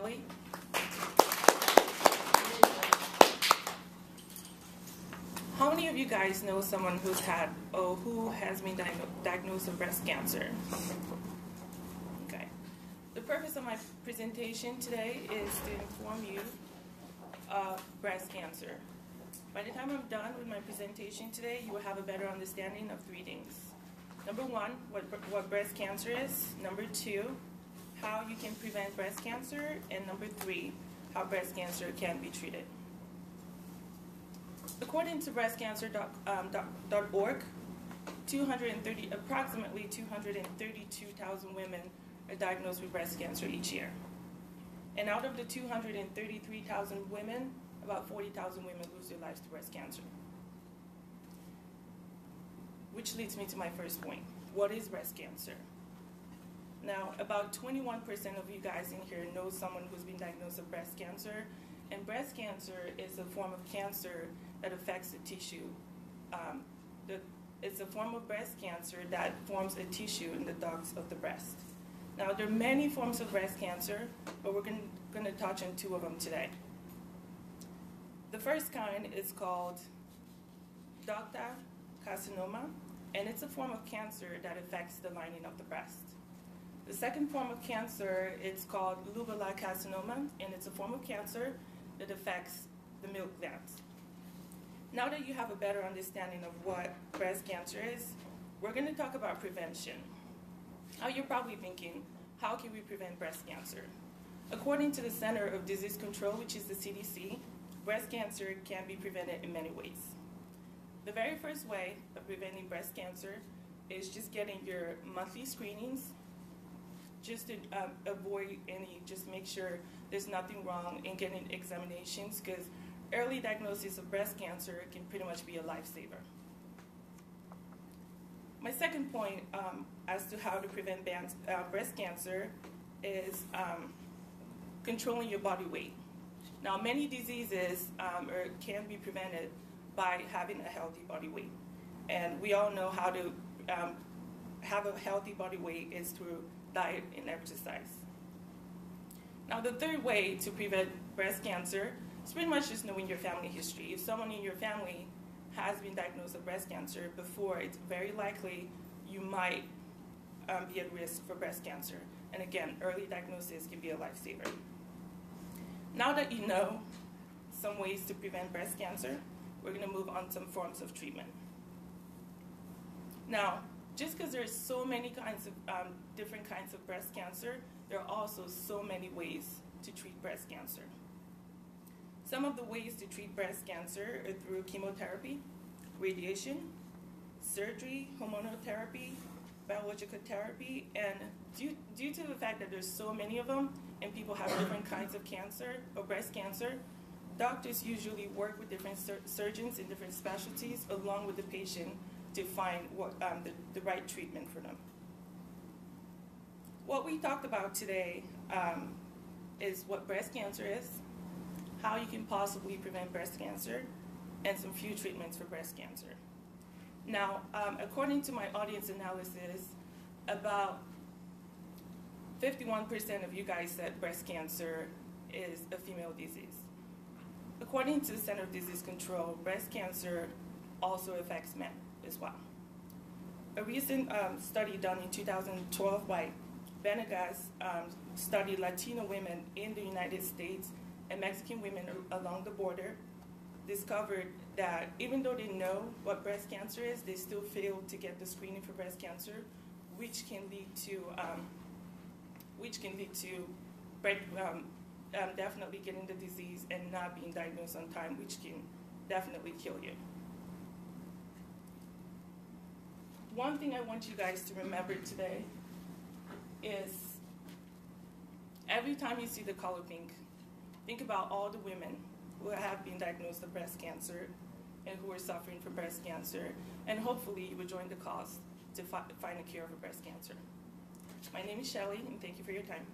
Shieley. How many of you guys know someone who has been diagnosed with breast cancer? Okay. The purpose of my presentation today is to inform you of breast cancer. By the time I'm done with my presentation today, you will have a better understanding of three things. Number one, what breast cancer is. Number two, how you can prevent breast cancer. And number three, how breast cancer can be treated. According to breastcancer.org, approximately 232,000 women are diagnosed with breast cancer each year. And out of the 233,000 women, about 40,000 women lose their lives to breast cancer. Which leads me to my first point. What is breast cancer? Now, about 21% of you guys in here know someone who's been diagnosed with breast cancer. And breast cancer is a form of cancer that affects the tissue. It's a form of breast cancer that forms a tissue in the ducts of the breast. Now, there are many forms of breast cancer, but we're going to touch on two of them today. The first kind is called ductal carcinoma, and it's a form of cancer that affects the lining of the breast. The second form of cancer is called lobular carcinoma, and it's a form of cancer that affects the milk glands. Now that you have a better understanding of what breast cancer is, we're going to talk about prevention. Now you're probably thinking, how can we prevent breast cancer? According to the Center of Disease Control, which is the CDC, breast cancer can be prevented in many ways. The very first way of preventing breast cancer is just getting your monthly screenings, just to just make sure there's nothing wrong in getting examinations, because early diagnosis of breast cancer can pretty much be a lifesaver. My second point as to how to prevent breast cancer is controlling your body weight. Now, many diseases can be prevented by having a healthy body weight. And we all know how to have a healthy body weight is through diet and exercise. Now, the third way to prevent breast cancer is pretty much just knowing your family history. If someone in your family has been diagnosed with breast cancer before, it's very likely you might be at risk for breast cancer. And again, early diagnosis can be a lifesaver. Now that you know some ways to prevent breast cancer, we're going to move on to some forms of treatment. Now, just because there's so many kinds of different kinds of breast cancer, there are also so many ways to treat breast cancer. Some of the ways to treat breast cancer are through chemotherapy, radiation, surgery, hormonal therapy, biological therapy, and due to the fact that there's so many of them and people have different kinds of cancer or breast cancer, doctors usually work with different surgeons in different specialties along with the patient to find what the right treatment for them. What we talked about today is what breast cancer is, how you can possibly prevent breast cancer, and some few treatments for breast cancer. Now, according to my audience analysis, about 51% of you guys said breast cancer is a female disease. According to the Center of Disease Control, breast cancer also affects men as well. A recent study done in 2012 by Venegas studied Latino women in the United States and Mexican women along the border, discovered that even though they know what breast cancer is, they still fail to get the screening for breast cancer, which can lead to definitely getting the disease and not being diagnosed on time, which can definitely kill you. One thing I want you guys to remember today is every time you see the color pink, think about all the women who have been diagnosed with breast cancer and who are suffering from breast cancer, and hopefully you will join the cause to find a cure for breast cancer. My name is Shieley, and thank you for your time.